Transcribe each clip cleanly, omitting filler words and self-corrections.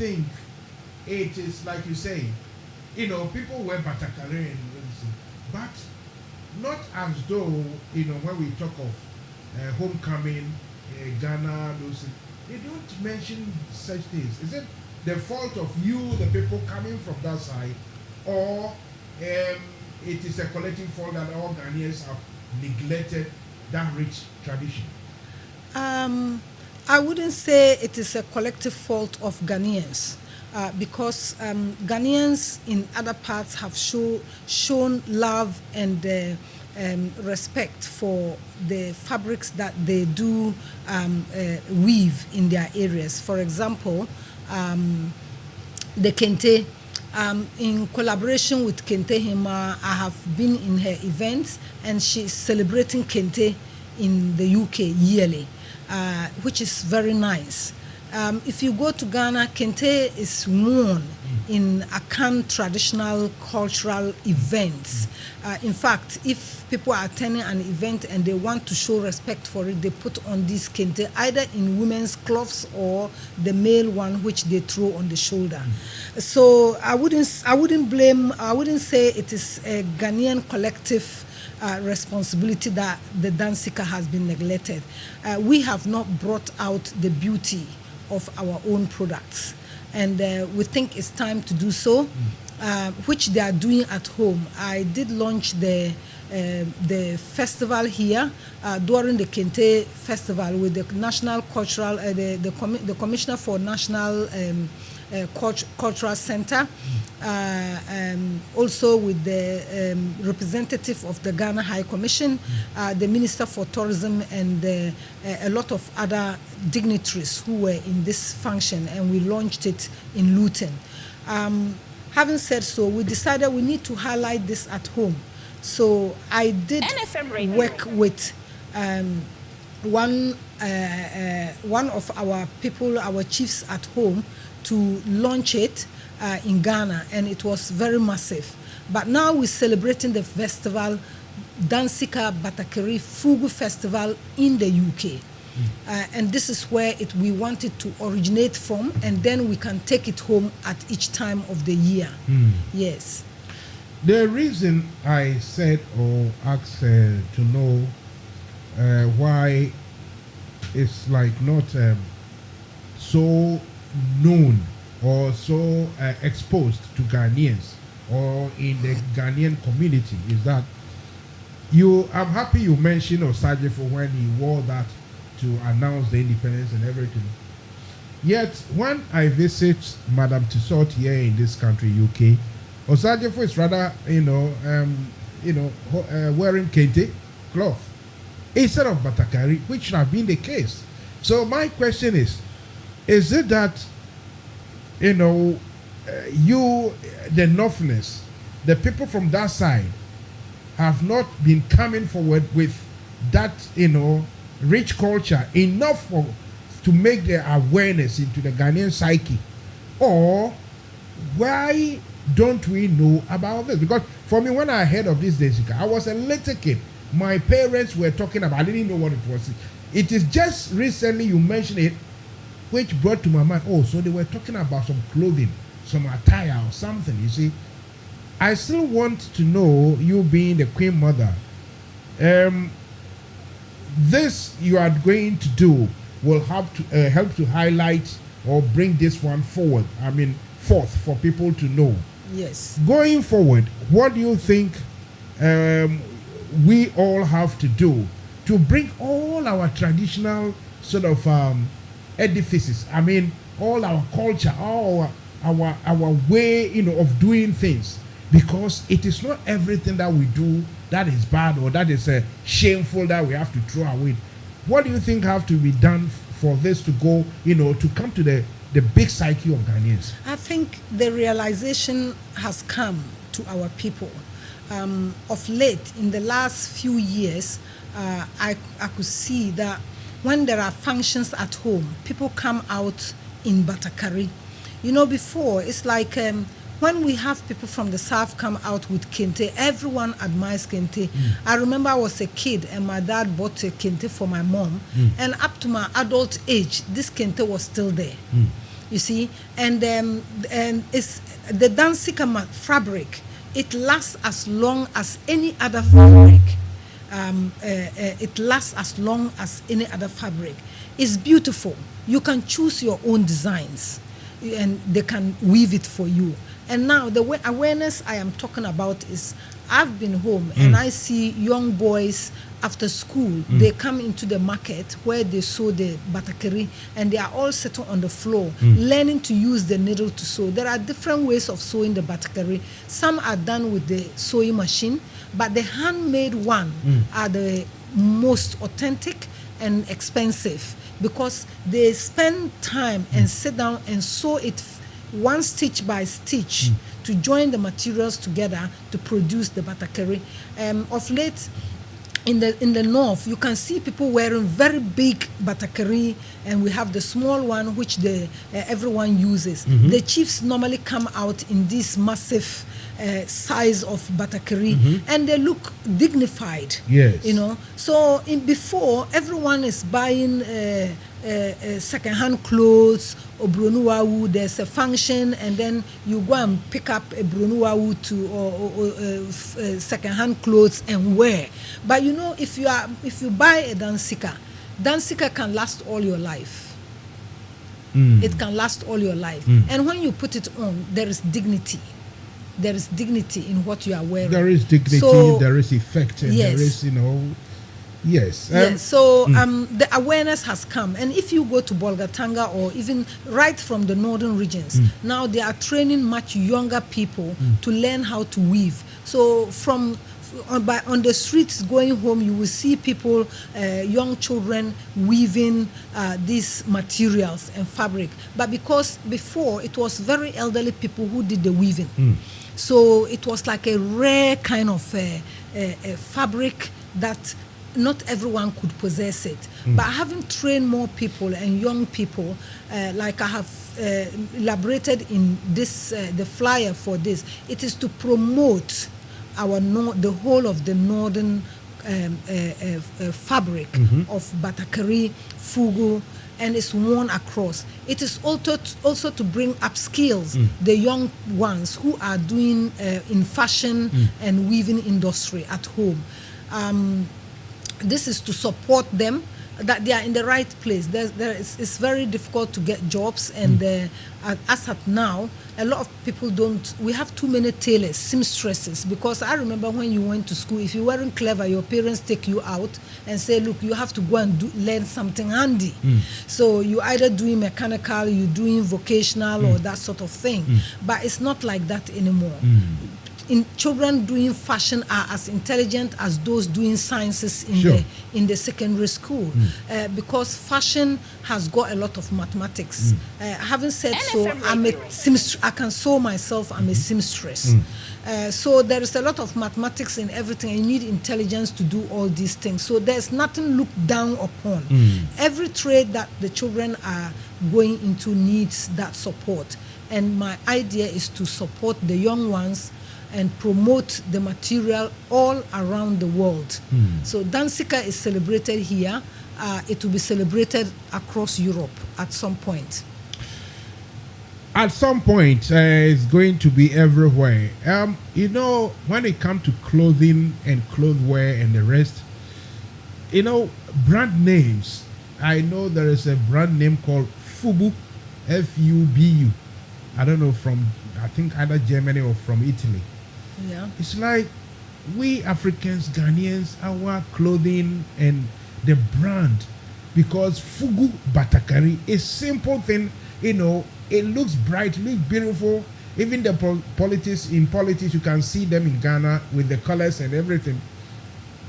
think it is like you say, people wear batakari and everything, but not as though, when we talk of homecoming, Ghana, those things, they don't mention such things. Is it the fault of you, the people coming from that side, or it is a collective fault that all Ghanaians have neglected that rich tradition? I wouldn't say it is a collective fault of Ghanaians. Because Ghanaians in other parts have shown love and respect for the fabrics that they do weave in their areas. For example, the kente. In collaboration with Kente Hima, I have been in her events, and she's celebrating Kente in the UK yearly, which is very nice. If you go to Ghana, Kente is worn in Akan traditional cultural events. In fact, if people are attending an event and they want to show respect for it, they put on this Kente either in women's clothes or the male one which they throw on the shoulder. So I wouldn't say it is a Ghanaian collective responsibility that the dancika has been neglected. We have not brought out the beauty of our own products, and we think it's time to do so, which they are doing at home. I did launch the festival here during the Kente Festival with the National Cultural, the Commissioner for National Cultural Center, also with the representative of the Ghana High Commission, the Minister for Tourism, and a lot of other dignitaries who were in this function, and we launched it in Luton. Having said so, we decided we need to highlight this at home. So I did NFM Radio. work with one of our people, our chiefs at home, to launch it in Ghana, and it was very massive. But now we're celebrating the festival, Dansika Batakeri Fugu Festival in the UK. And this is where we want it to originate from, and then we can take it home at each time of the year. Yes. The reason I said or asked to know why it's like not so known or so exposed to Ghanaians or in the Ghanaian community is that I'm happy you mentioned Osaje for when he wore that to announce the independence and everything. Yet when I visit Madame Tissot here in this country, UK, Osaje is rather, wearing kente cloth instead of batakari, which should have been the case. So my question is it that, the Northerners, the people from that side, have not been coming forward with that, rich culture enough to make their awareness into the Ghanaian psyche? Or why don't we know about this? Because for me, when I heard of this Jessica, I was a little kid. My parents were talking about, I didn't know what it was. It is just recently you mentioned it, which brought to my mind, so they were talking about some clothing, some attire or something, you see. I still want to know, you being the Queen Mother, this you are going to do will have to help to highlight or bring this one forward, forth for people to know. Yes. Going forward, what do you think we all have to do to bring all our traditional sort of edifices, all our culture, all our way, of doing things? Because it is not everything that we do that is bad or that is shameful that we have to throw away. What do you think have to be done for this to go, to come to the big psyche of Ghanaians? I think the realization has come to our people. Of late, in the last few years, I could see that when there are functions at home, people come out in batakari. Before, it's like when we have people from the south come out with kente, everyone admires kente. I remember I was a kid and my dad bought a kente for my mom, and up to my adult age, this kente was still there. You see, and it's the Dansika fabric. It lasts as long as any other fabric. It lasts as long as any other fabric. It's beautiful. You can choose your own designs, and they can weave it for you. And now the awareness I am talking about is, I've been home and I see young boys after school. They come into the market where they sew the batakeri, and they are all sitting on the floor learning to use the needle to sew. There are different ways of sewing the batakeri. Some are done with the sewing machine, but the handmade one are the most authentic and expensive, because they spend time and sit down and sew it one stitch by stitch to join the materials together to produce the batakeri. Of late, in the north, you can see people wearing very big batakeri, and we have the small one which everyone uses. The chiefs normally come out in this massive size of batakeri, and they look dignified. Yes. You know, so before, everyone is buying second-hand clothes or bronuawu. There's a function, and then you go and pick up a bronuawu or second-hand clothes and wear. But you know, if you buy a dansika can last all your life. It can last all your life, and when you put it on, there is dignity. There is dignity in what you are wearing. There is dignity. So, there is effect, and there is, Yes. So the awareness has come, and if you go to Bolgatanga or even right from the northern regions, now they are training much younger people to learn how to weave. So on the streets going home, you will see people, young children weaving these materials and fabric. But because before it was very elderly people who did the weaving, so it was like a rare kind of a fabric that not everyone could possess it. But having trained more people and young people, like I have elaborated in this, the flyer for this, it is to promote the whole of the northern fabric of batakeri, fugu, and it's worn across. It is also to bring up skills, the young ones who are doing in fashion and weaving industry at home. This is to support them, that they are in the right place. It's very difficult to get jobs, and as at now, a lot of people don't. We have too many tailors, seamstresses, because I remember when you went to school, if you weren't clever, your parents take you out and say, look, you have to go and learn something handy. So you either doing mechanical, you doing vocational or that sort of thing. But it's not like that anymore. Children doing fashion are as intelligent as those doing sciences in the secondary school, because fashion has got a lot of mathematics. Having said so, I'm a seamstress. I can sew myself. I'm a seamstress. So there is a lot of mathematics in everything. You need intelligence to do all these things. So there's nothing looked down upon. Every trade that the children are going into needs that support. And my idea is to support the young ones and promote the material all around the world. So Dansika is celebrated here. It will be celebrated across Europe at some point. At some point, it's going to be everywhere. When it comes to clothing and clothwear and the rest, brand names. I know there is a brand name called Fubu, Fubu. I don't know, from, I think, either Germany or from Italy. Yeah. It's like we Africans, Ghanaians, our clothing and the brand, because Fugu Batakari is simple thing, it looks bright, looks beautiful. Even the politics, you can see them in Ghana with the colors and everything.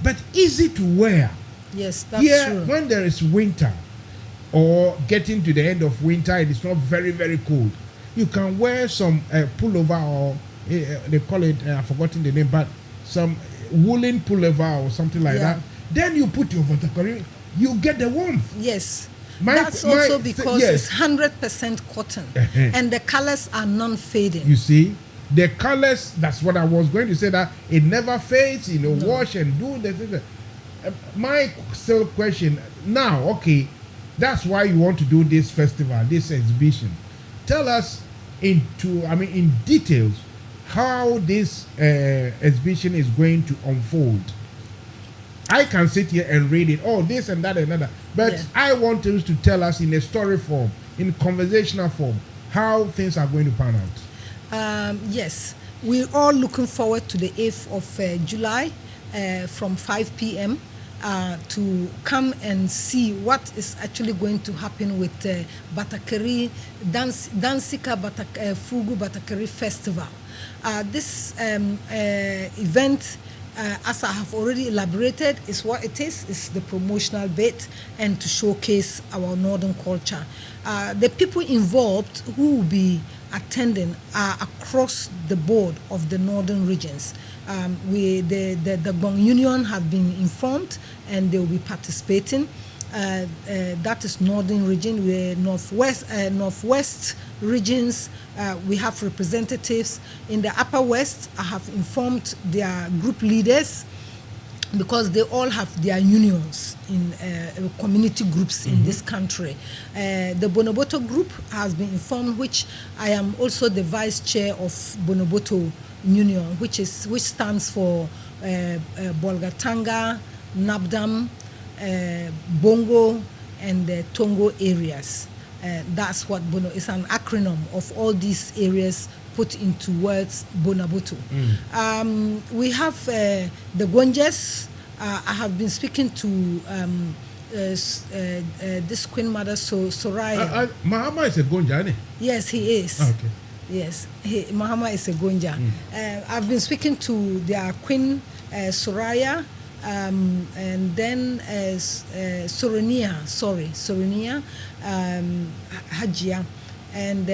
But easy to wear. Yes, that's true. When there is winter or getting to the end of winter, it is not very, very cold. You can wear some pullover, or they call it, I've forgotten the name, but some woolen pullover or something like that. Then you put your batakari, you get the warmth. Yes. That's also because it's 100% cotton, and the colors are non-fading. You see, the colors, that's what I was going to say, that it never fades, wash and do the thing. My still question now, okay, that's why you want to do this festival, this exhibition. tell us in details how this exhibition is going to unfold. I can sit here and read it, this and that and another, but yeah. I want you to tell us in a story form, in conversational form, how things are going to pan out. Yes, we're all looking forward to the 8th of July from 5 p.m. To come and see what is actually going to happen with Batakari Dansika Fugu Batakari Festival. This event, as I have already elaborated, is what it is. It's the promotional bit and to showcase our northern culture. The people involved who will be attending are across the board of the northern regions. The Bong Union have been informed and they will be participating. That is northern region. We're northwest regions. We have representatives in the upper west. I have informed their group leaders because they all have their unions in community groups in this country. The Bonoboto group has been informed, which I am also the vice chair of Bonoboto Union, which stands for Bolgatanga, Nabdam, Bongo, and the Tongo areas. That's what Bono is, an acronym of all these areas put into words Bonaboto. We have the Gonjas. I have been speaking to this Queen Mother Soraya. Mahama is a Gonja, isn't he? Yes, he is. Okay. Yes, Mahama is a Gonja. I've been speaking to their Queen Soraya, and then Sorenia Hajia, and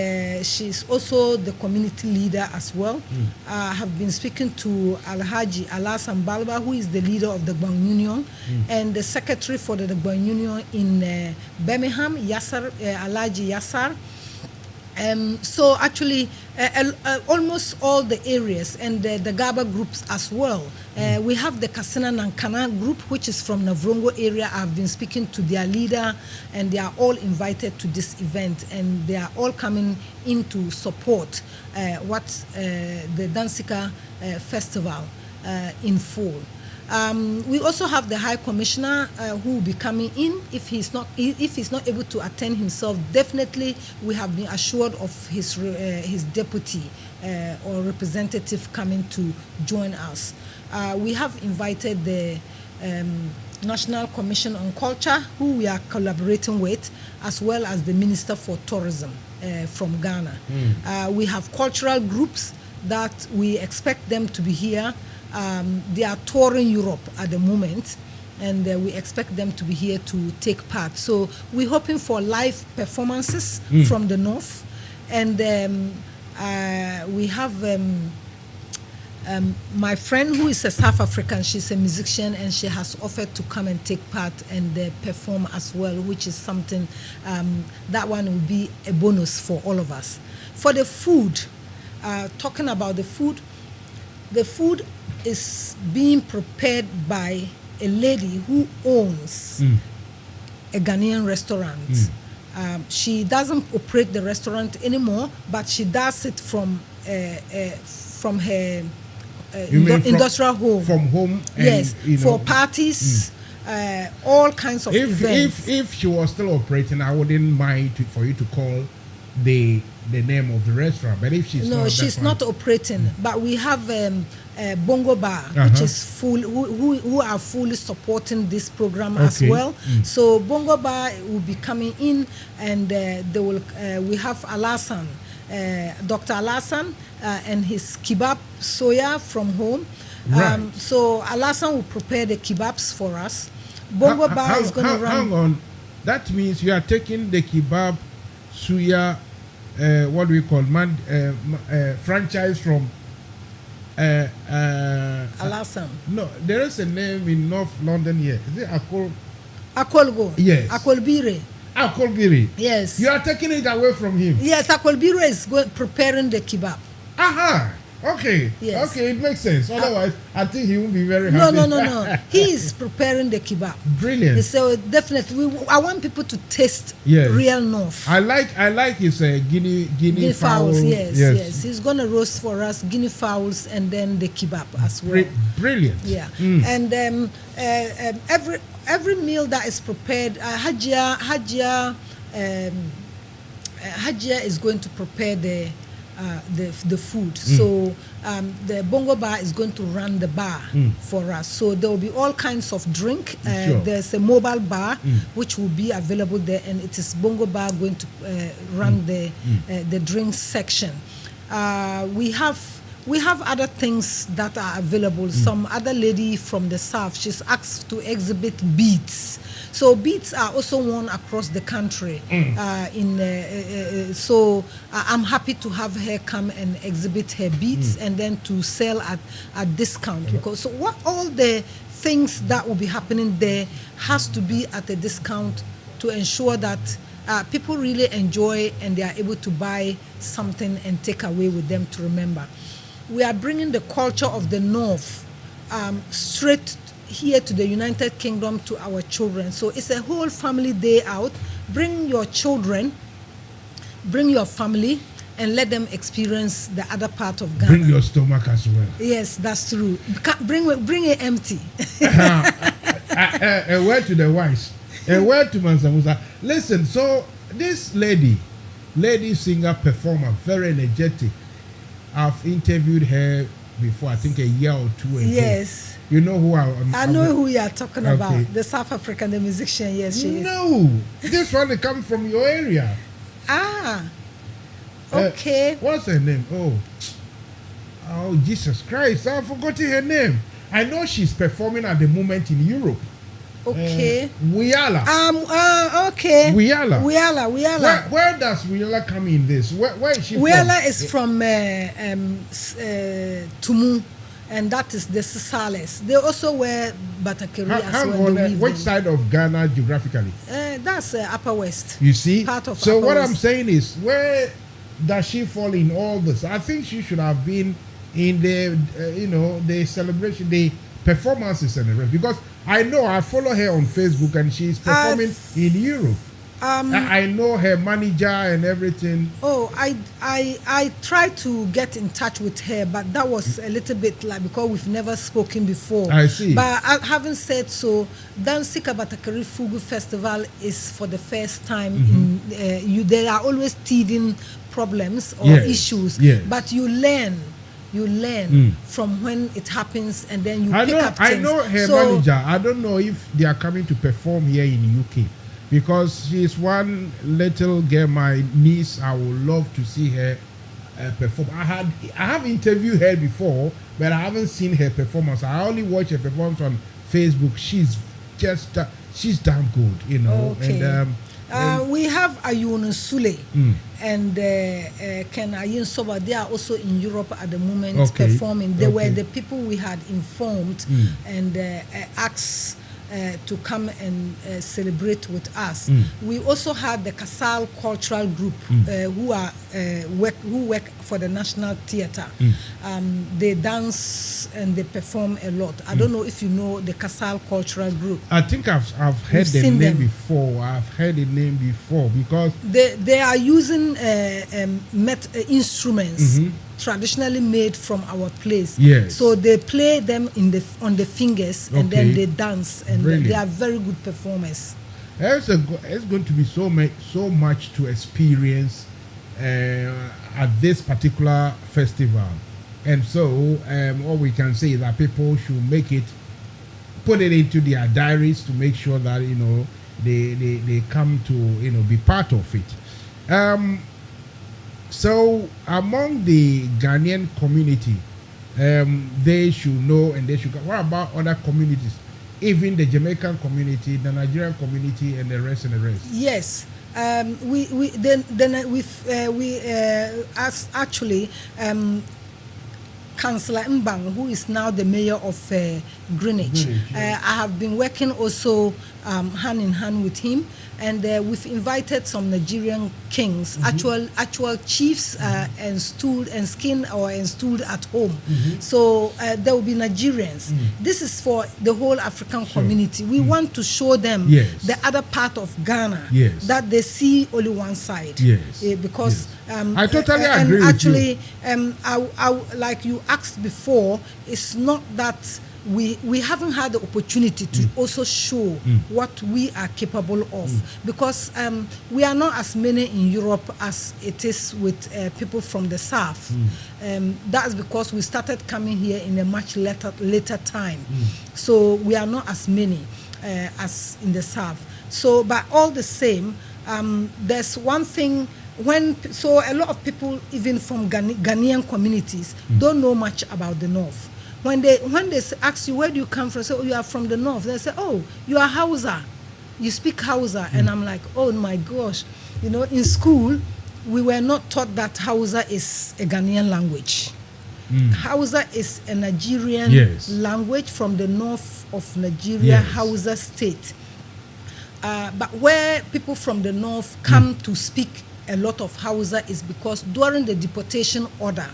she's also the community leader as well. I have been speaking to Alhaji Alasan Balba, who is the leader of the Gbang Union, and the secretary for the Gbang Union in Birmingham, Alhaji Yassar. So actually, almost all the areas and the Gaba groups as well. We have the Kasina Nankana group, which is from Navrongo area. I've been speaking to their leader, and they are all invited to this event, and they are all coming in to support what the Dansika Festival in full. We also have the High Commissioner who will be coming in. If he's not able to attend himself, definitely we have been assured of his deputy or representative coming to join us. We have invited the National Commission on Culture, who we are collaborating with, as well as the Minister for Tourism from Ghana. We have cultural groups that we expect them to be here. They are touring Europe at the moment, and we expect them to be here to take part. So we're hoping for live performances from the north, and we have my friend who is a South African. She's a musician, and she has offered to come and take part and perform as well, which is something that one will be a bonus for all of us. For the food, talking about the food is being prepared by a lady who owns a Ghanaian restaurant. She doesn't operate the restaurant anymore, but she does it from her industrial home. From home, and, yes, for parties, all kinds of events. If she was still operating, I wouldn't mind for you to call the name of the restaurant. But if she's not operating. But we have Bongo Bar, which is full, who are fully supporting this program as well. So Bongo Bar will be coming in, and they will. We have Alasan, Dr. Alasan, and his kebab soya from home. Right. So Alasan will prepare the kebabs for us. Bongo Bar is going to run. Hang on, that means you are taking the kebab suya. What do we call franchise from Alasan? No, there is a name in North London here. Is it Akolgo? Yes. Akolbire. Akolbire. Yes. You are taking it away from him. Yes, Akolbire is preparing the kebab. Aha. Okay. Yes. Okay, it makes sense. Otherwise, I think he won't be very happy. No. He is preparing the kebab. Brilliant. So definitely, I want people to taste real North. I like his guinea fowls. Yes. He's gonna roast for us guinea fowls and then the kebab as well. Brilliant. Yeah. And every meal that is prepared, Hajia is going to prepare the food. So the Bongo Bar is going to run the bar for us. So there will be all kinds of drink. There's a mobile bar which will be available there, and it is Bongo Bar going to run the drink section. We have other things that are available. Some other lady from the south, she's asked to exhibit beads. So beads are also worn across the country. So I'm happy to have her come and exhibit her beads and then to sell at discount. Because so what all the things that will be happening there has to be at a discount to ensure that people really enjoy and they are able to buy something and take away with them to remember. We are bringing the culture of the North straight here to the United Kingdom to our children. So it's a whole family day out. Bring your children, bring your family, and let them experience the other part of Ghana. Bring your stomach as well. Yes, that's true. Bring it empty. A word to the wise. A word to Mansa Musa. Listen, so this lady singer, performer, very energetic. I've interviewed her before, I think a year or two ago. Yes. You know who I know who you are talking about. The South African, the musician. Yes, she is. No, this one comes from your area. Okay. What's her name? Oh, Jesus Christ! I've forgotten her name. I know she's performing at the moment in Europe. Okay. Wiala. Okay. Wiala. Where does Wiala come in this? Where is she Wiala from? is from Tumu, and that is the Sisales. They also wear batakeri as well. Which side of Ghana geographically? That's Upper West. You see? Part of so Upper what West. I'm saying is, where does she fall in all this? I think she should have been in the, the celebration, the performances and the rest, because I follow her on Facebook and she's performing in Europe. I know her manager and everything. I tried to get in touch with her, but that was a little bit like because we've never spoken before. I see. But having said so, Dansika Batakari Fugu Festival is for the first time. There are always teething problems or issues, but you learn from when it happens, and then you pick up things. I know her manager. I don't know if they are coming to perform here in UK, because she's one little girl, my niece. I would love to see her perform. I have interviewed her before, but I haven't seen her performance. I only watch her performance on Facebook. She's damn good, Okay. And we have Ayun Sule and Ken Ayin Soba. They are also in Europe at the moment performing. They were the people we had informed and asked to come and celebrate with us. We also had the Kasal Cultural Group who work for the National Theatre. They dance and they perform a lot. I don't know if you know the Kasal Cultural Group. I think I've heard the name before. I've heard the name before because they are using instruments traditionally made from our place. Yes. So they play them on the fingers and then they dance, and they are very good performers. It's going to be so much to experience at this particular festival, and so all we can say is that people should put it into their diaries to make sure that they come to be part of it. So among the Ghanaian community, they should know and they should. What about other communities? Even the Jamaican community, the Nigerian community, and the rest. Yes, Councillor Mbang, who is now the mayor of Greenwich. Yeah. I have been working also hand in hand with him, and we've invited some Nigerian kings, actual chiefs, installed at home. So there will be Nigerians. This is for the whole African community. We want to show them the other part of Ghana, that they see only one side. Because I totally agree actually, with you. I, like you asked before, it's not that we haven't had the opportunity to also show what we are capable of, because we are not as many in Europe as it is with people from the south. That's because we started coming here in a much later time. So we are not as many as in the south. So, but all the same, there's one thing. So a lot of people, even from Ghanaian communities, don't know much about the North. When they ask you, where do you come from? So, oh, you are from the North. They say, oh, you are Hausa. You speak Hausa. And I'm like, oh my gosh. You know, in school, we were not taught that Hausa is a Ghanaian language. Hausa is a Nigerian language from the north of Nigeria, Hausa state. But where people from the north come to speak a lot of Hausa is because during the deportation order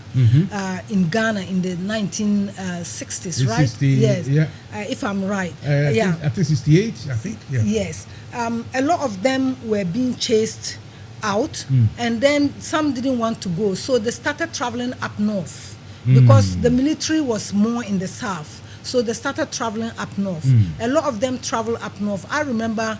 in Ghana in the 1960s, right? 60, yes. Yeah. If I'm right. I think 68, I think. Yeah. Yes. A lot of them were being chased out, and then some didn't want to go. So they started traveling up north because the military was more in the south. So they started traveling up north. A lot of them travel up north. I remember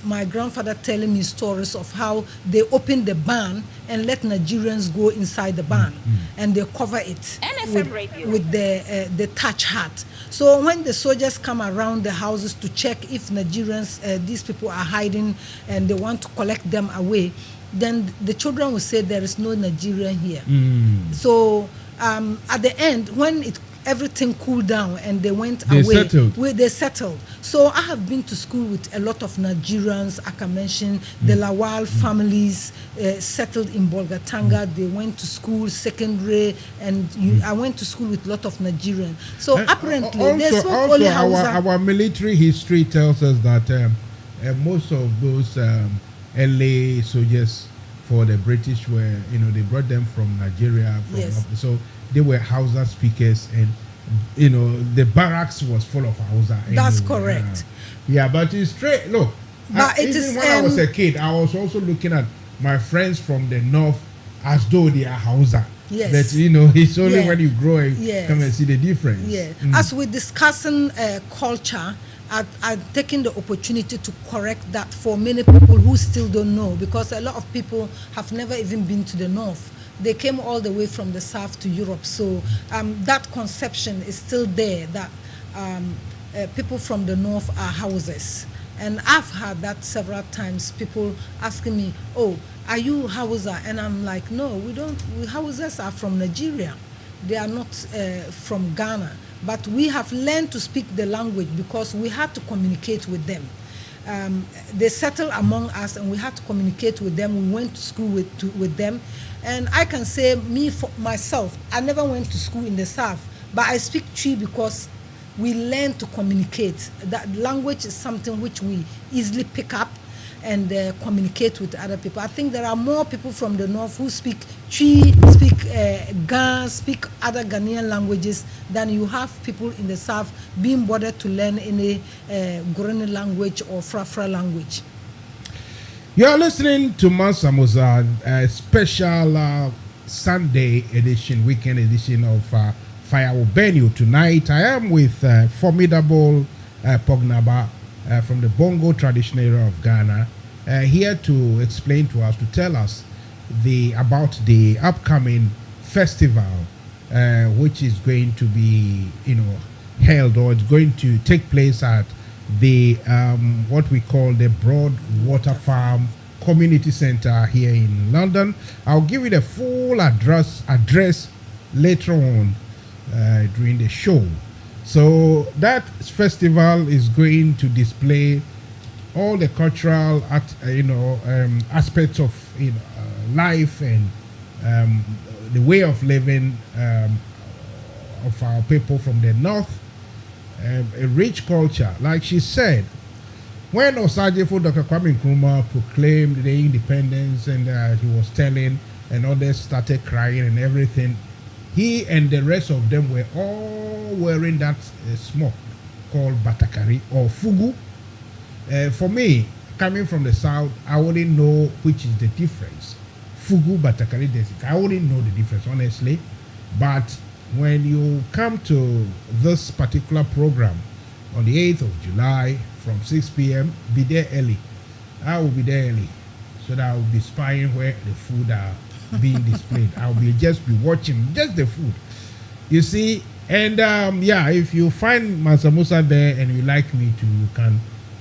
my grandfather telling me stories of how they opened the barn and let Nigerians go inside the barn, and they cover it NFM Radio with the thatch hat. So when the soldiers come around the houses to check if Nigerians, these people are hiding and they want to collect them away, then the children will say there is no Nigerian here. So at the end, when everything cooled down and they went away. They settled. So I have been to school with a lot of Nigerians. I can mention the Lawal families settled in Bolgatanga. They went to school, secondary, and I went to school with a lot of Nigerians. So apparently, also our military history tells us that most of those LA soldiers for the British were, they brought them from Nigeria. So they were Hausa speakers, and the barracks was full of Hausa. That's correct. But it's straight. Look, but even when I was a kid, I was also looking at my friends from the north as though they are Hausa. Yes. But it's only when you grow and come and see the difference. Yeah. As we're discussing culture, I've taken the opportunity to correct that for many people who still don't know, because a lot of people have never even been to the north. They came all the way from the south to Europe. So that conception is still there, that people from the north are Hausas. And I've had that several times, people asking me, oh, are you Hausa? And I'm like, no, we don't. Hausas are from Nigeria. They are not from Ghana. But we have learned to speak the language because we had to communicate with them. They settled among us and we had to communicate with them. We went to school with them. And I can say, for myself, I never went to school in the south, but I speak Twi because we learn to communicate. That language is something which we easily pick up and communicate with other people. I think there are more people from the north who speak Twi, speak Ga, speak other Ghanaian languages than you have people in the south being bothered to learn any Gorani language or Frafra language. You are listening to Mansa Musa, a special Sunday edition, weekend edition of Fire Will Burn You. Tonight, I am with formidable Pognaba from the Bongo traditional era of Ghana, here to explain to us, to tell us about the upcoming festival, which is going to be, held, or it's going to take place at the what we call the Broad Water Farm Community Center here in London. I'll give you the full address later on during the show. So that festival is going to display all the cultural aspects of life and the way of living of our people from the north. a rich culture. Like she said, when Osajefo Dr. Kwame Nkrumah proclaimed the independence and he was telling and others started crying and everything, he and the rest of them were all wearing that smock called batakari or fugu. For me, coming from the south, I wouldn't know which is the difference. Fugu, batakari, desik. I wouldn't know the difference, honestly. But when you come to this particular program on the 8th of July from 6 p.m., be there early. I will be there early so that I will be spying where the food are being displayed. I'll just be watching just the food. You see, and if you find Mansa Musa there and you like me to, you can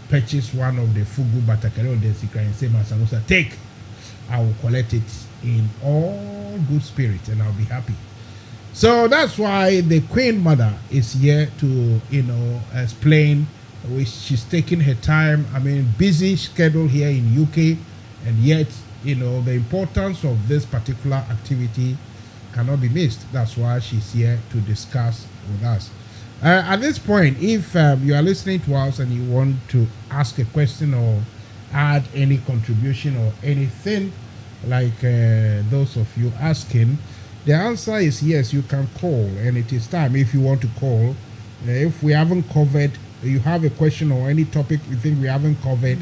purchase one of the fugu batakari or desik and say, Mansa Musa, take. I will collect it in all good spirit and I'll be happy. So that's why the Queen Mother is here to, explain. She's taking her time. I mean, busy schedule here in UK, and yet, the importance of this particular activity cannot be missed. That's why she's here to discuss with us. At this point, if you are listening to us and you want to ask a question or add any contribution or anything like those of you asking, the answer is yes, you can call, and it is time if you want to call. If we haven't covered, you have a question or any topic you think we haven't covered,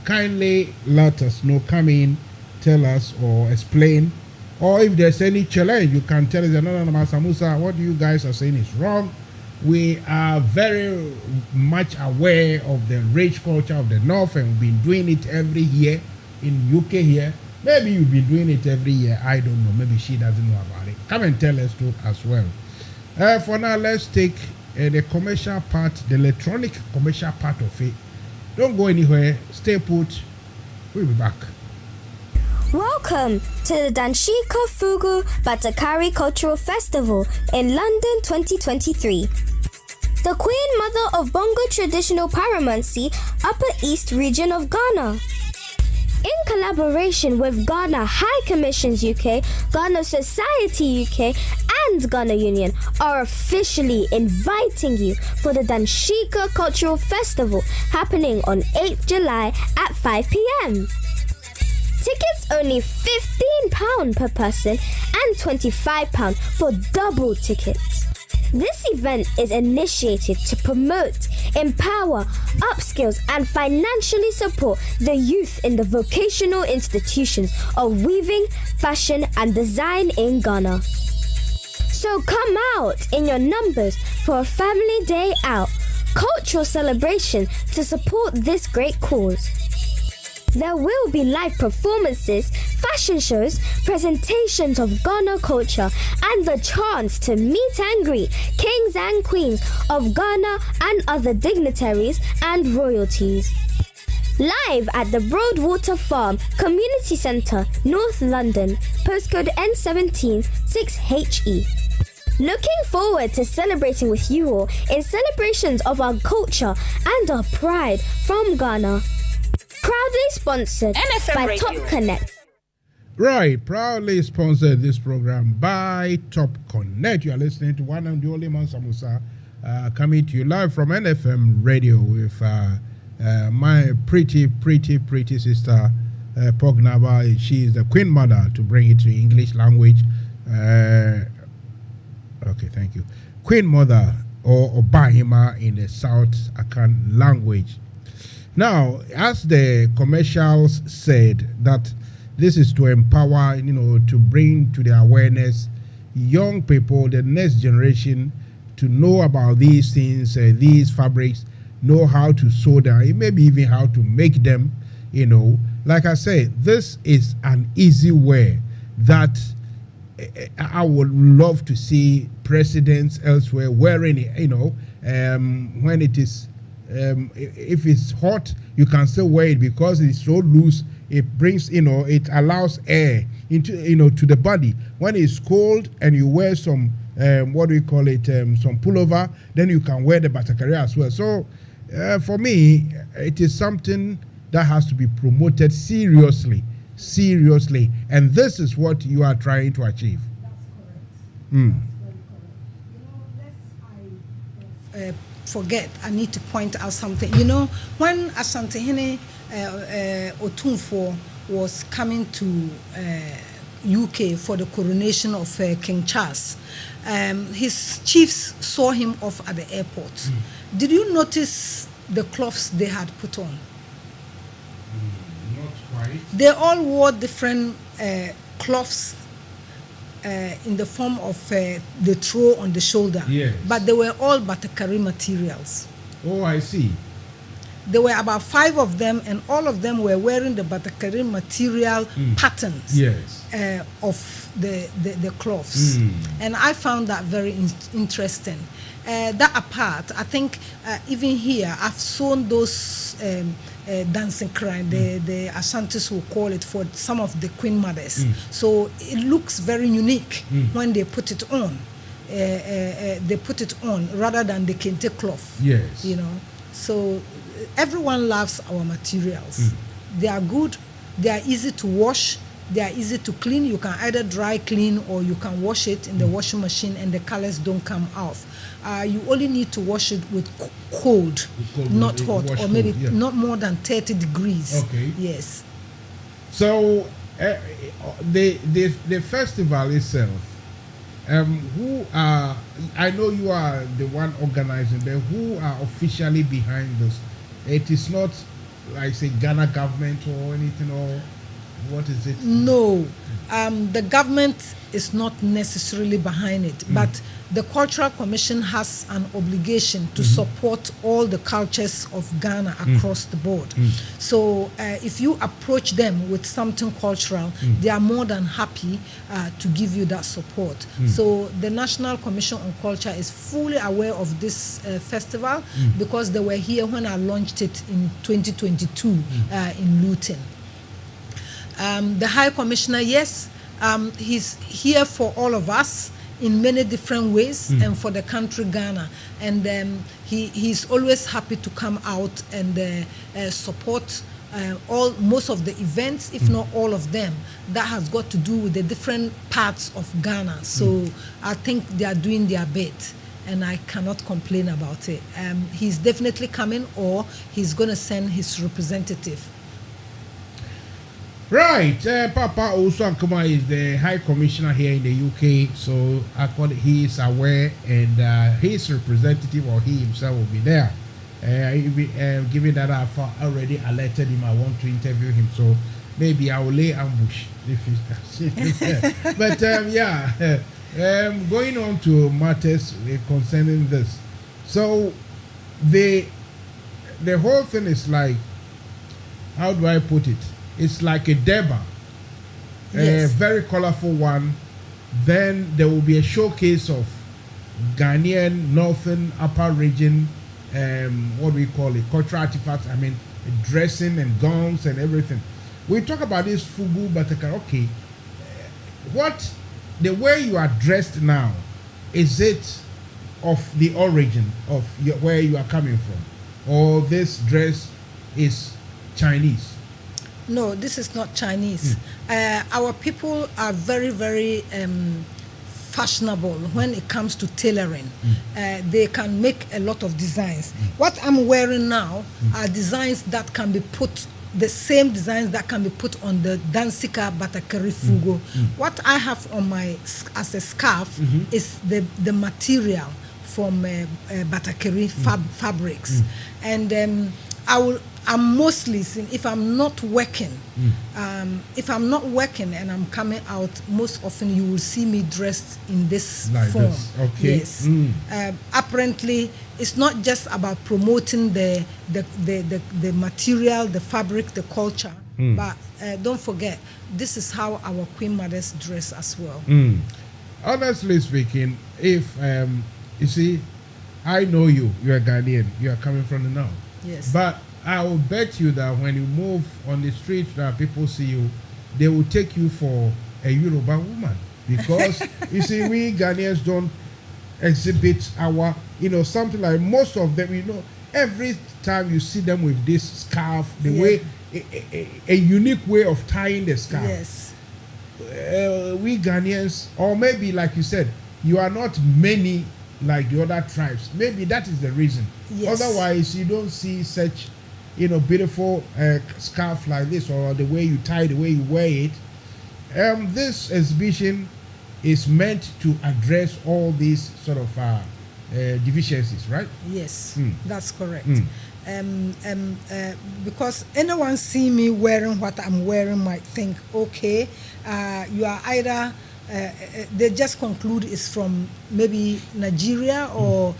kindly let us know. Come in, tell us or explain. Or if there's any challenge, you can tell us, no, Mansa Musa, what you guys are saying is wrong. We are very much aware of the rich culture of the North, and we've been doing it every year in UK here. Maybe you've been doing it every year. I don't know. Maybe she doesn't know about it. Come and tell us too as well. For now, let's take the commercial part, the electronic commercial part of it. Don't go anywhere. Stay put. We'll be back. Welcome to the Danshiko Fugu Batakari Cultural Festival in London 2023. The Queen Mother of Bongo Traditional Paramountcy, Upper East Region of Ghana. In collaboration with Ghana High Commissions UK, Ghana Society UK, and Ghana Union are officially inviting you for the Danshika Cultural Festival happening on 8th July at 5 p.m. Tickets only £15 per person and £25 for double tickets. This event is initiated to promote, empower, upskills, and financially support the youth in the vocational institutions of weaving, fashion, and design in Ghana. So come out in your numbers for a family day out, cultural celebration to support this great cause. There will be live performances, fashion shows, presentations of Ghana culture, and the chance to meet and greet kings and queens of Ghana and other dignitaries and royalties. Live at the Broadwater Farm Community Centre, North London, postcode N17 6HE. Looking forward to celebrating with you all in celebrations of our culture and our pride from Ghana. Proudly sponsored NFM by Radio. Top Connect. Right, proudly sponsored this program by Top Connect. You are listening to one and the only Mansa Musa coming to you live from NFM Radio with my pretty sister Pognaba. She is the Queen Mother, to bring it to English language. Okay, thank you. Queen Mother or Obahima in the South Akan language. Now, as the commercials said, that this is to empower, to bring to the awareness young people, the next generation, to know about these things, these fabrics, know how to sew them, maybe even how to make them, Like I said, this is an easy way that I would love to see presidents elsewhere wearing it, when it is, if it's hot, you can still wear it because it's so loose. It brings, it allows air into, to the body. When it's cold and you wear some, some pullover, then you can wear the batakari as well. So for me, it is something that has to be promoted seriously. And this is what you are trying to achieve. That's correct. That's very correct. forget, I need to point out something. You know, when Asantehene Otumfuo was coming to UK for the coronation of King Charles, his chiefs saw him off at the airport. Did you notice the cloths they had put on? Not quite. They all wore different cloths in the form of the throw on the shoulder. Yes. But they were all Batakari materials. Oh, I see. There were about 5 of them, and all of them were wearing the Batakari material patterns Yes. of the cloths. And I found that very interesting. That apart, I think even here, I've sewn those dancing crime, the Ashantis will call it, for some of the queen mothers. So it looks very unique when they put it on. They put it on rather than the kente cloth. Yes. You know, so everyone loves our materials. They are good. They are easy to wash. They are easy to clean. You can either dry clean or you can wash it in the washing machine, and the colors don't come off. You only need to wash it with cold, not hot, or maybe not more than 30 degrees. Okay. Yes. So the festival itself, who are, I know you are the one organizing, but who are officially behind this? It is not like, say, Ghana government or anything, or what is it? No, the government is not necessarily behind it, but the Cultural Commission has an obligation to support all the cultures of Ghana across the board. So if you approach them with something cultural, they are more than happy to give you that support. So the National Commission on Culture is fully aware of this festival because they were here when I launched it in 2022 in Luton. The High Commissioner, yes, he's here for all of us in many different ways and for the country Ghana. And he's always happy to come out and support most of the events, if not all of them, that has got to do with the different parts of Ghana. So I think they are doing their bit, and I cannot complain about it. He's definitely coming, or he's going to send his representative. Right, Papa Osuankuma is the High Commissioner here in the UK, so he is aware, and his representative or he himself will be there. Given that I've already alerted him, I want to interview him, so maybe I will lay ambush if he's But going on to matters concerning this. So the whole thing is like, how do I put it? It's like a deba, a very colorful one. Then there will be a showcase of Ghanaian northern upper region, what do we call it, cultural artifacts. I mean, dressing and gowns and everything. We talk about this fugu bataka. Okay, what the way you are dressed now, is it of the origin of where you are coming from, or this dress is Chinese? No, this is not Chinese. Our people are very, very fashionable when it comes to tailoring. They can make a lot of designs. What I'm wearing now are designs that can be put, the same designs that can be put on the Dansika Batakari Fugo. What I have on my, as a scarf, is the material from Batakari fabrics. And I'm mostly, if I'm not working, and I'm coming out, most often you will see me dressed in this like form. This. Okay. Yes. Apparently, it's not just about promoting the material, the fabric, the culture, but don't forget, this is how our queen mothers dress as well. Honestly speaking, if you see, I know you are Ghanaian, you are coming from the north. Yes. But I will bet you that when you move on the street, that people see you, they will take you for a Yoruba woman, because you see, we Ghanaians don't exhibit our, something like most of them. Every time you see them with this scarf, the way a unique way of tying the scarf. Yes. We Ghanaians, or maybe like you said, you are not many like the other tribes. Maybe that is the reason. Yes. Otherwise, you don't see such, beautiful scarf like this, or the way you tie, the way you wear it. This exhibition is meant to address all these sort of deficiencies, right? Yes, that's correct. Because anyone see me wearing what I'm wearing might think, okay, you are either they just conclude it's from maybe Nigeria or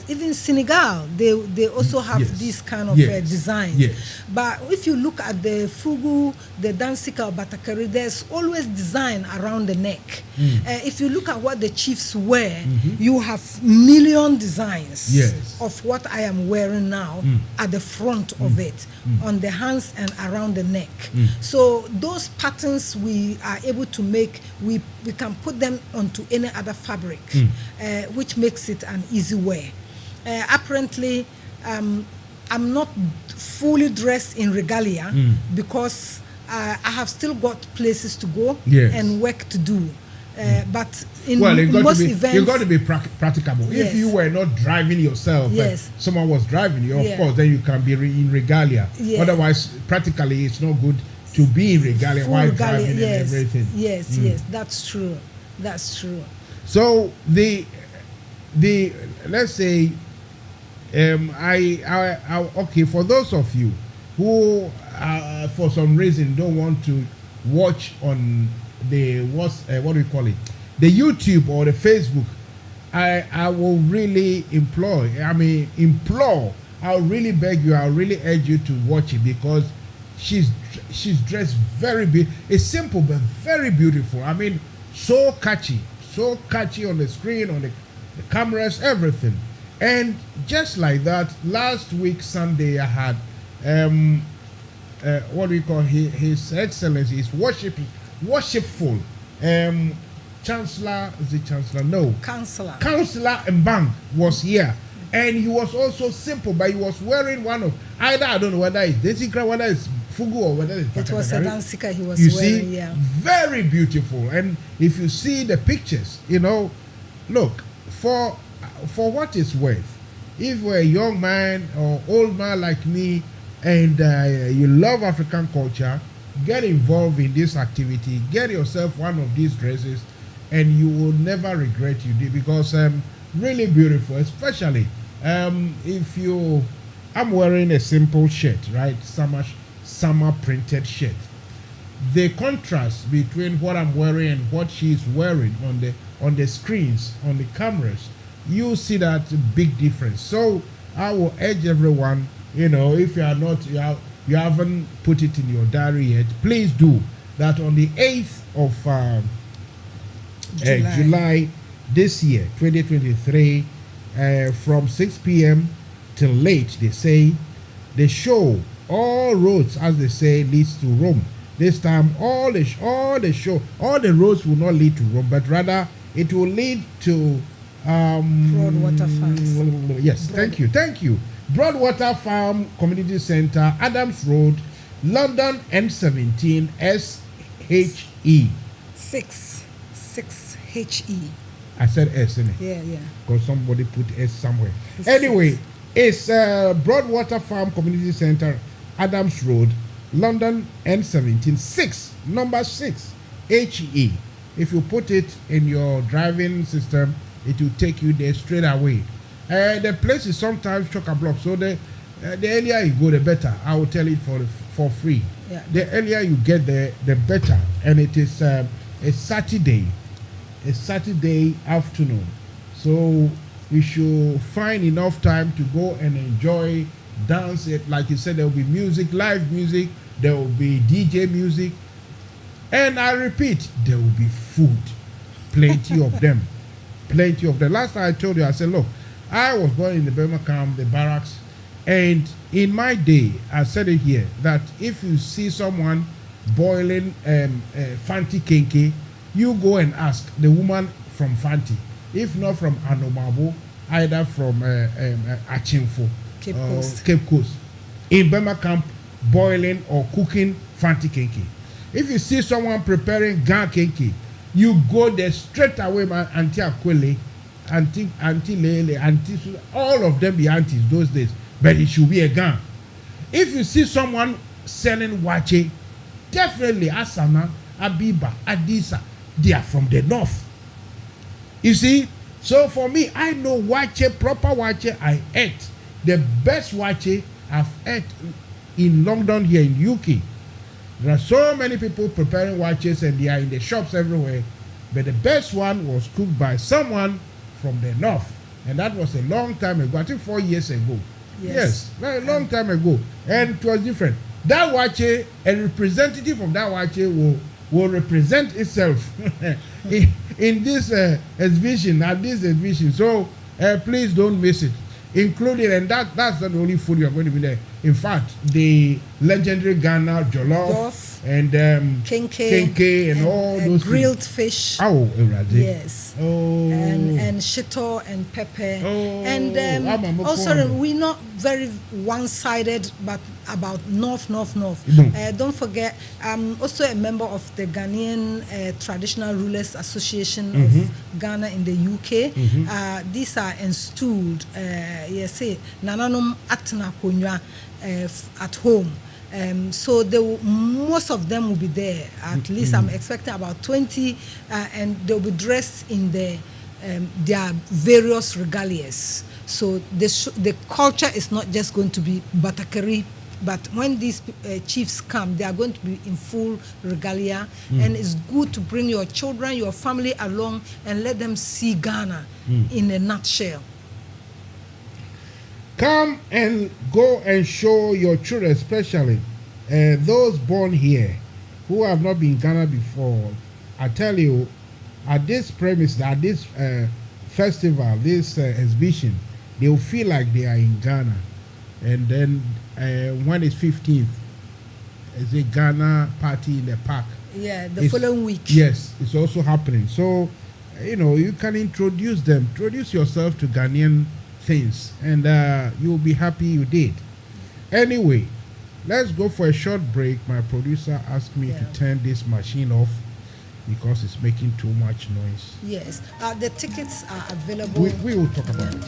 even Senegal. They also have this kind of designs. Yes. But if you look at the fugu, the dansika or batakari, there's always design around the neck. If you look at what the chiefs wear, you have million designs of what I am wearing now at the front of it, on the hands and around the neck. So those patterns we are able to make, we can put them onto any other fabric, which makes it an easy wear. Apparently, I'm not fully dressed in regalia because I have still got places to go and work to do. But in most events, you've got to be practicable. If you were not driving yourself, but someone was driving you, of course, then you can be in regalia. Otherwise, practically, it's not good to be in regalia while driving and everything. Yes, that's true. That's true. So the let's say, okay, for those of you who for some reason don't want to watch on the what do we call it, the YouTube or the Facebook, I will really implore, I'll really beg you, I'll really urge you to watch it, because she's dressed very beautiful. It's simple but very beautiful. So catchy on the screen, on the cameras, everything. And just like that, last week Sunday I had what do we call His Excellency, His worshipful Chancellor, is it Chancellor? No. Councillor Mbang was here. And he was also simple, but he was wearing one of, either, I don't know whether it's Desika, whether it's Fugu, or whether it's It was a dansika he was wearing. You see, very beautiful. And if you see the pictures, look, for what it's worth, if you're a young man or old man like me, and you love African culture, get involved in this activity, get yourself one of these dresses, and you will never regret you did, because really beautiful, especially if I'm wearing a simple shirt, right? Summer printed shirt. The contrast between what I'm wearing and what she's wearing on the screens, on the cameras, you see that big difference. So I will urge everyone, if you are not, you haven't put it in your diary yet, please do that on the 8th of July this year, 2023, from 6 p.m. till late, they say, the show, all roads, as they say, leads to Rome. This time, all the roads will not lead to Rome, but rather it will lead to Broadwater Farms. Yes, thank you. Broadwater Farm Community Center, Adams Road, London, M17 SHE. 6HE. I said S, innit? Yeah. Because somebody put S somewhere. Anyway, it's Broadwater Farm Community Center, Adams Road, London, N17 number 6 HE. If you put it in your driving system, it will take you there straight away. The place is sometimes chock-a-block, so the earlier you go, the better. I will tell it for free. Yeah. The earlier you get there, the better. And it is a Saturday afternoon. So you should find enough time to go and enjoy, dance it. Like you said, there will be music, live music, there will be DJ music. And I repeat, there will be food. Plenty of them. Plenty of them. Last time I told you, I said, look, I was born in the Burma camp, the barracks, and in my day, I said it here, that if you see someone boiling Fanti Kenke, you go and ask the woman from Fanti. If not from Anomabo, either from Achimfo, Cape Coast. In Burma camp, boiling or cooking Fanti Kenke. If you see someone preparing Gan Kenke, you go there straight away, man, Auntie Akwele, Auntie Lele, Auntie Su, all of them be aunties those days. But it should be a gun. If you see someone selling wache, definitely Asama, Abiba, Adisa, they are from the north. You see, so for me, I know wache, proper wache I ate. The best wache I've ate in London here in UK. There are so many people preparing waches and they are in the shops everywhere. But the best one was cooked by someone from the north. And that was a long time ago, I think 4 years ago. Yes, very long time ago. And it was different. That wache, a representative of that wache will represent itself in this exhibition, at this exhibition. So please don't miss it. Including, and that's not the only food you're going to be there. In fact, the legendary Ghana jollof and kenke and all those grilled things. Fish. Oh, yes. Oh. And shito and pepper. Oh. And also we're not very one-sided, but about north. Don't forget, I'm also a member of the Ghanaian Traditional Rulers Association of Ghana in the UK. These are installed, nananum atna kunya at home. So most of them will be there. At least I'm expecting about 20, and they'll be dressed in their various regalias. So the culture is not just going to be Batakari, but when these chiefs come, they are going to be in full regalia. And it's good to bring your children, your family along and let them see Ghana in a nutshell. Come and go and show your children, especially those born here who have not been in Ghana before. I tell you, at this premise, at this festival, this exhibition, they will feel like they are in Ghana. And then when it's 15th, it's a Ghana party in the park. Yeah, the following week. Yes, it's also happening. So, you can introduce them, introduce yourself to Ghanaian things, and you'll be happy you did. Anyway, let's go for a short break. My producer asked me to turn this machine off because it's making too much noise. Yes, the tickets are available. We will talk about it.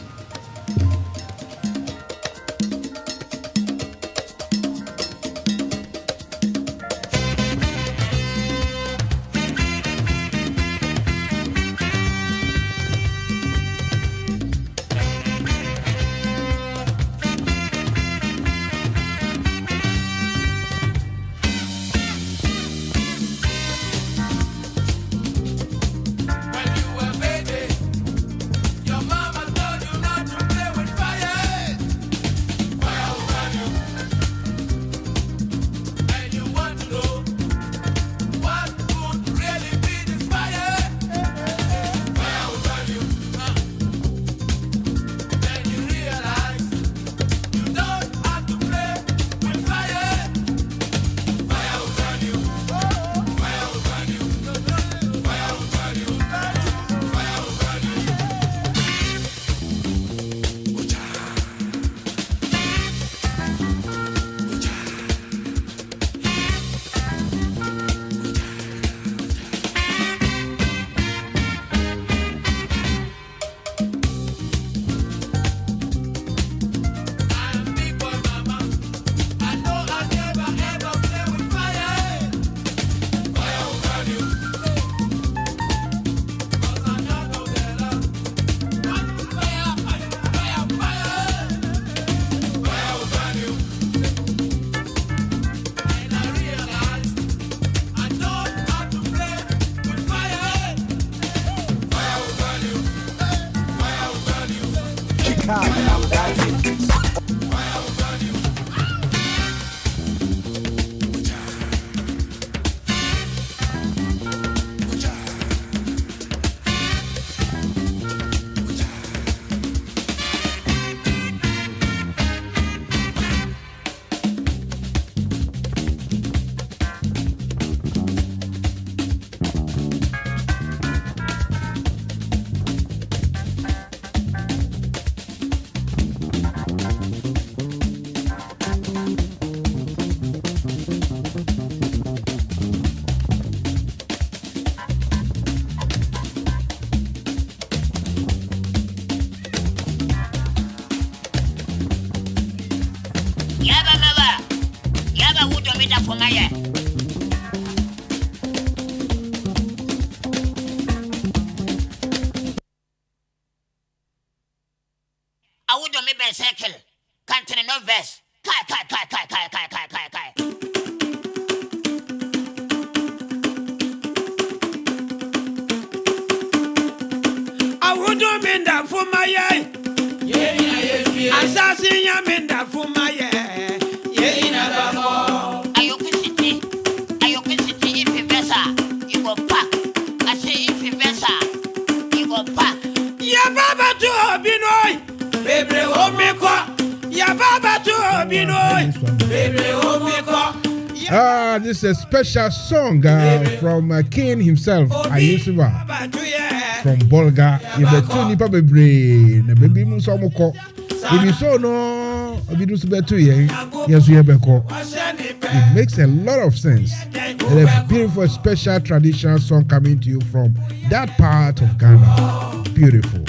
me da for my I would me be circle. Can't no verse. Kai. I would mean that for my eye. Yeah. Assassin, ya mean that for my eye. Yeah. Ayoko city if you vesa, you go pack. I say if you vesa, you go pack. Ya baba to Binoy. Baby, oh me kwa. Ya baba to Binoy. Baby, oh me kwa. This is a special song from King himself, Ayusuba, from Bolga. You bet two nipa bebre, na baby muso moko. If you so no, obidu subetu ye, yes we beko. It makes a lot of sense. And a beautiful, special traditional song coming to you from that part of Ghana. Beautiful.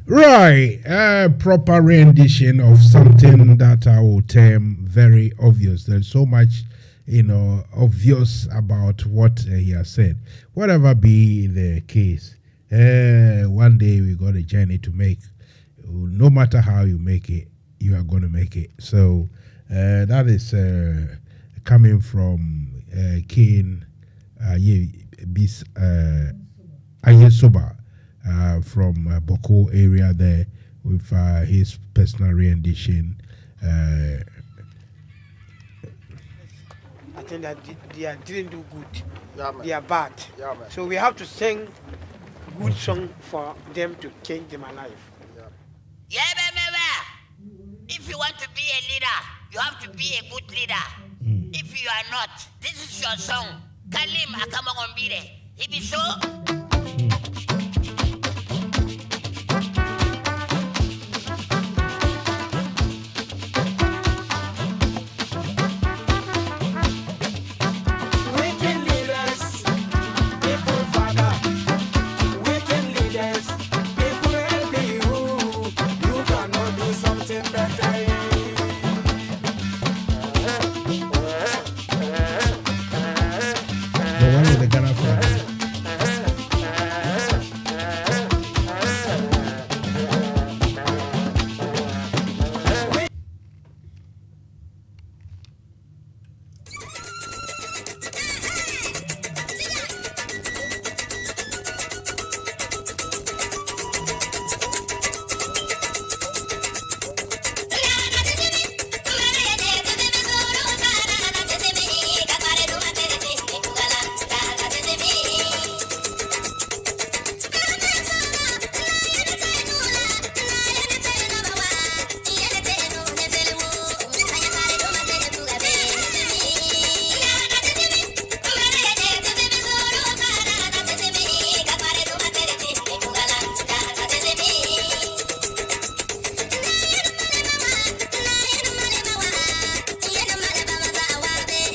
Right, a proper rendition of something that I will term very obvious. There's so much, obvious about what he has said. Whatever be the case, one day we got a journey to make. No matter how you make it, you are going to make it. So that is coming from King Ayesoba. From Boko area there with his personal rendition. I think that they didn't do good. Yeah, they are bad. Yeah, so we have to sing good song for them to change them alive. Yeah, if you want to be a leader, you have to be a good leader. If you are not, this is your song. Kalim Akamogombire. It be so.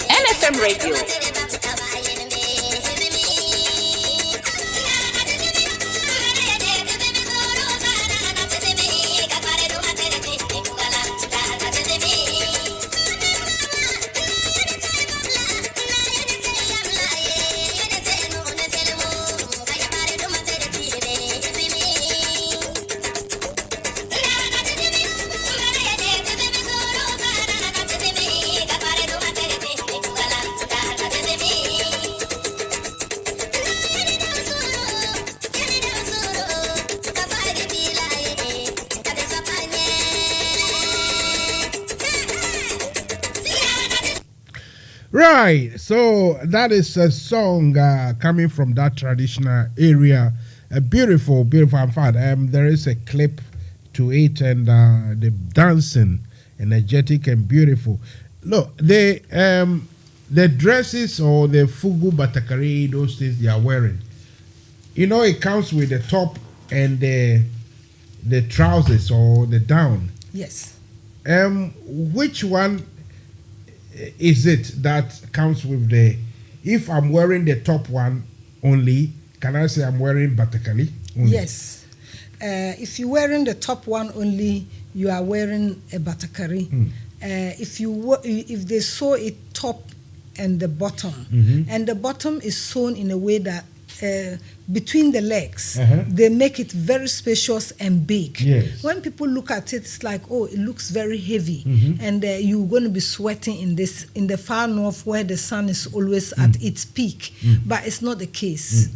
NFM Radio. Right, so that is a song coming from that traditional area. Beautiful, beautiful. In fact, there is a clip to it, and the dancing, energetic and beautiful. Look, the dresses or the fugu batakari, those things they are wearing. You know, it comes with the top and the trousers or the down. Yes. Which one is it that comes with the? If I'm wearing the top one only, can I say I'm wearing batakali only? Yes. If you're wearing the top one only, you are wearing a batakari. If they sew it top and the bottom, and the bottom is sewn in a way that between the legs, they make it very spacious and big. Yes. When people look at it, it's like, oh, it looks very heavy, and you're going to be sweating in the far north where the sun is always at its peak. But it's not the case.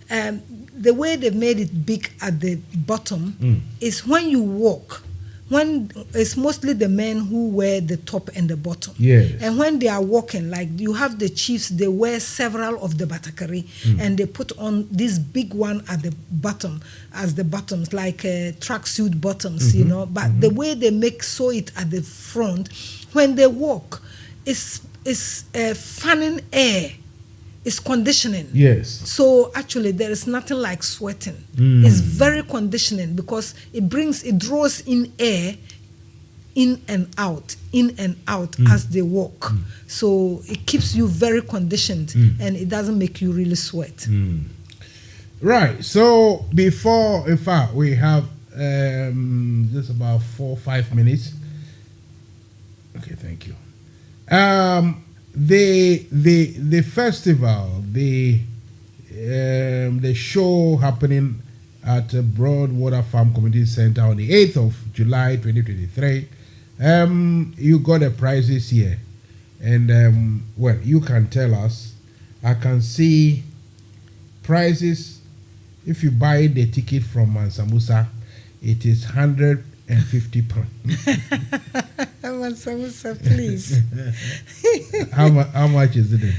The way they made it big at the bottom is when you walk. When it's mostly the men who wear the top and the bottom. Yes. And when they are walking, like you have the chiefs, they wear several of the batakari and they put on this big one at the bottom as the bottoms, like tracksuit bottoms, you know. But the way they sew it at the front, when they walk, is fanning air. It's conditioning. Yes. So actually, there is nothing like sweating. It's very conditioning because it draws in air in and out as they walk. So it keeps you very conditioned and it doesn't make you really sweat. Right. So before, in fact, we have just about 4 or 5 minutes. Okay, thank you. The festival, the show happening at Broadwater Farm Community Center on the 8th of July 2023. You got the prizes here, and well, you can tell us. I can see prizes. If you buy the ticket from Mansa Musa, it is £150. Mansa Musa, please. How much is it?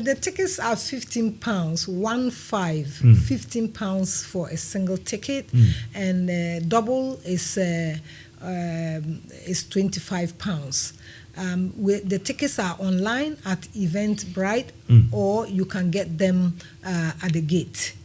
The tickets are £15, £15 for a single ticket, and double is is £25. The tickets are online at Eventbrite, or you can get them at the gate.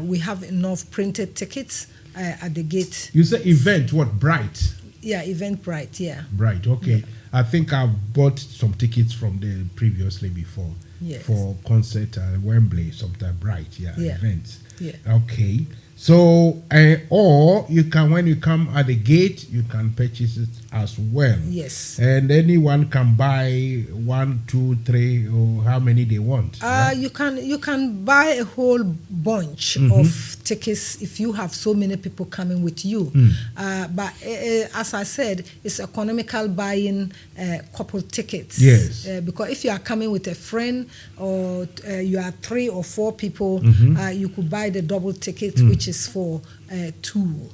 We have enough printed tickets at the gate. You say event, what, Bright? Yeah, Eventbrite, yeah. Bright, okay. Yeah. I think I've bought some tickets from there previously before. Yes. For concert at Wembley, sometime Bright, events. Yeah. Okay. So, or you can, when you come at the gate, you can purchase it as well. Yes. And anyone can buy 1, 2, 3, or how many they want. Right? You can buy a whole bunch of tickets if you have so many people coming with you. But as I said, it's economical buying couple tickets. Yes. Because if you are coming with a friend, or you are 3 or 4 people, you could buy the double ticket, which is for 2.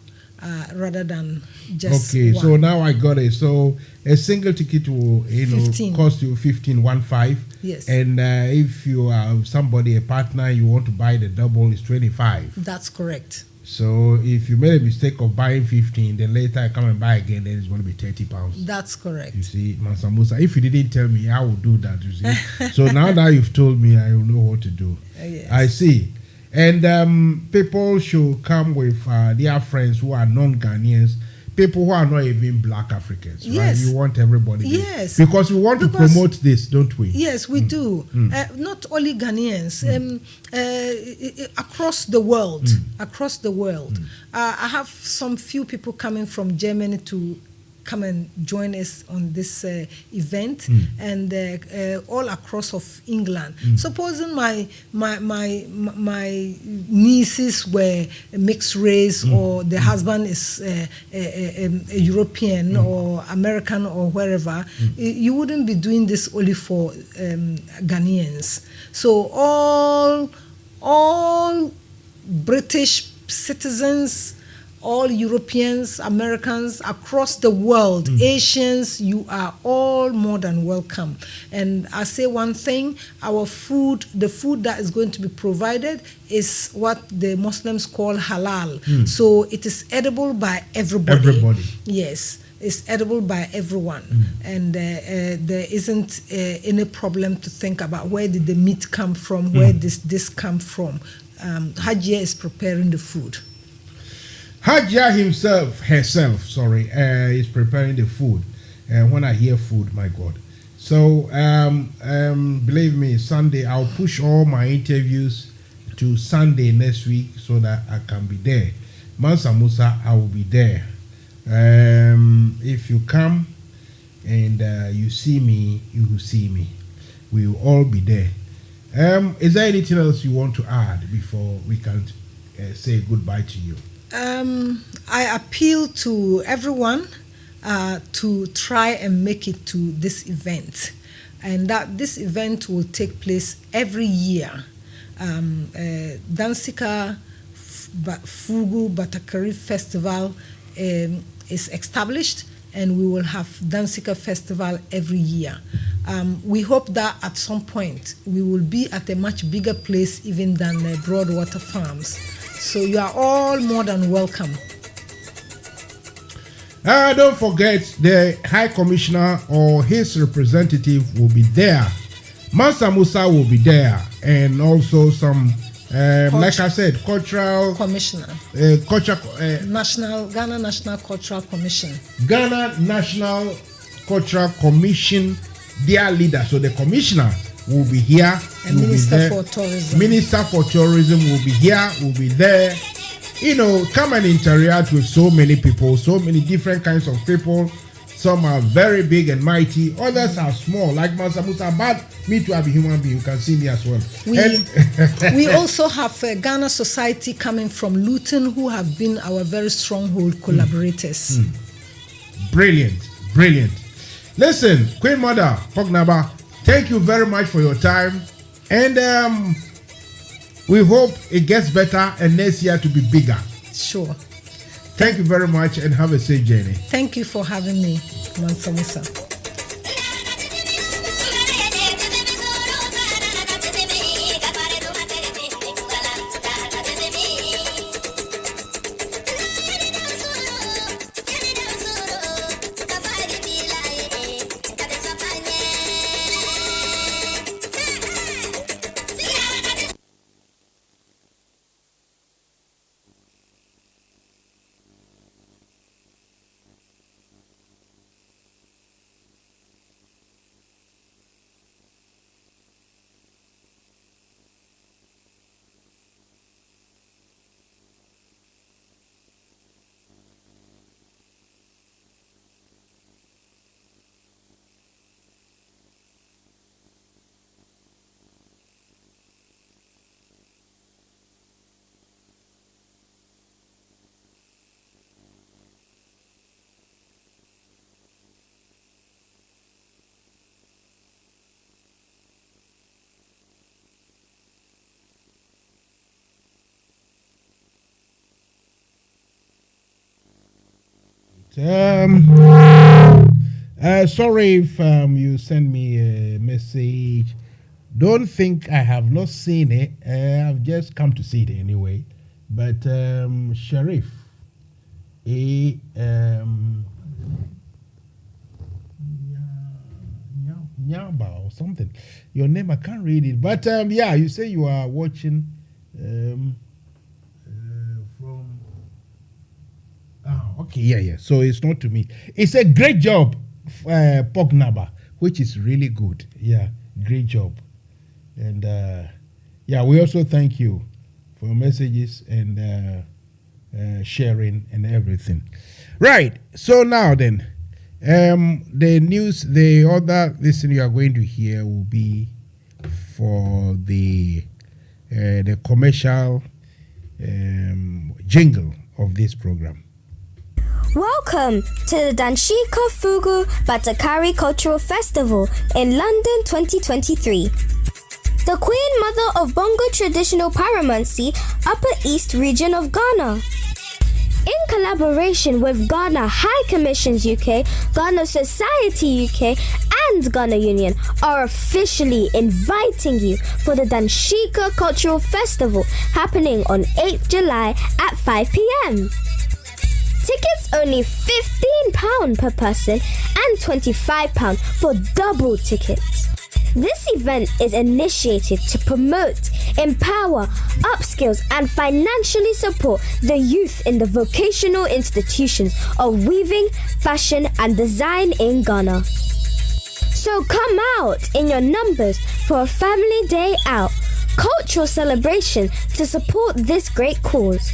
Rather than just okay, one. so now I got it. So a single ticket will 15. cost you 15. Yes. And if you are somebody, a partner, you want to buy the double, is 25. That's correct. So if you made a mistake of buying 15, then later I come and buy again, then it's going to be £30. That's correct. You see, Mansa Musa, if you didn't tell me, I would do that, you see. So now that you've told me, I will know what to do. Yes. I see. And people should come with their friends who are non-Ghanaians, people who are not even black Africans, right? Yes. You want everybody there. Yes. Because we want to promote this, don't we? Yes, we do. Not only Ghanaians, across the world. Across the world. I have some few people coming from Germany to come and join us on this event, and all across of England. Supposing my nieces were mixed race, or the husband is a European or American or wherever, you wouldn't be doing this only for Ghanaians. So all British citizens, all Europeans, Americans, across the world, Asians, you are all more than welcome. And I say one thing, our food, the food that is going to be provided is what the Muslims call halal. So it is edible by everybody. Everybody. Yes. It's edible by everyone, and there isn't any problem to think about where did the meat come from, where does this come from. Hajia is preparing the food. Hajia herself, is preparing the food. And when I hear food, my God. So, believe me, Sunday, I'll push all my interviews to Sunday next week so that I can be there. Mansa Musa, I will be there. If you come and you see me, you will see me. We will all be there. Is there anything else you want to add before we can say goodbye to you? I appeal to everyone to try and make it to this event, and that this event will take place every year. Dansika Fugu Batakari Festival is established, and we will have Dansika Festival every year. We hope that at some point we will be at a much bigger place even than Broadwater Farms. So you are all more than welcome. Don't forget, the High Commissioner or his representative will be there. Mansa Musa will be there, and also some, like I said, cultural commissioner, Ghana National Cultural Commission. Ghana National Cultural Commission, their leader. So the commissioner will be here. And Minister for Tourism. Minister for Tourism will be here, will be there. You know, come and interact with so many people, so many different kinds of people. Some are very big and mighty, others are small, like Mansa Musa, but me too, I'm a human being, you can see me as well. We also have Ghana Society coming from Luton, who have been our very stronghold collaborators. Brilliant. Listen, Queen Mother, Pognaba, thank you very much for your time. And we hope it gets better and next year to be bigger. Sure. Thank you very much and have a safe journey. Thank you for having me, Mansa Musa. Sorry if you send me a message. Don't think I have not seen it. I've just come to see it anyway. But Sharif, Nyaba or something. Your name, I can't read it. But yeah, you say you are watching from... okay, yeah. So it's not to me. It's a great job, Pognaba, which is really good. Yeah, great job. And yeah, we also thank you for your messages and sharing and everything. Right. So now then, the news, the other listen you are going to hear will be for the commercial jingle of this program. Welcome to the Danshika Fugu Batakari Cultural Festival in London 2023. The Queen Mother of Bongo Traditional Paramancy, Upper East Region of Ghana. In collaboration with Ghana High Commissions UK, Ghana Society UK, and Ghana Union are officially inviting you for the Danshika Cultural Festival happening on 8th July at 5 p.m. Tickets only £15 per person and £25 for double tickets. This event is initiated to promote, empower, upskills and financially support the youth in the vocational institutions of weaving, fashion and design in Ghana. So come out in your numbers for a family day out, cultural celebration to support this great cause.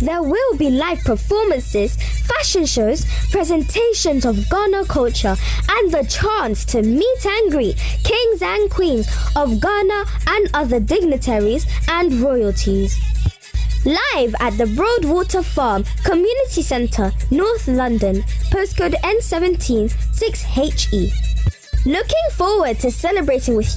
There will be live performances, fashion shows, presentations of Ghana culture, and the chance to meet and greet kings and queens of Ghana and other dignitaries and royalties. Live at the Broadwater Farm Community Centre, North London, postcode N17 6HE. Looking forward to celebrating with you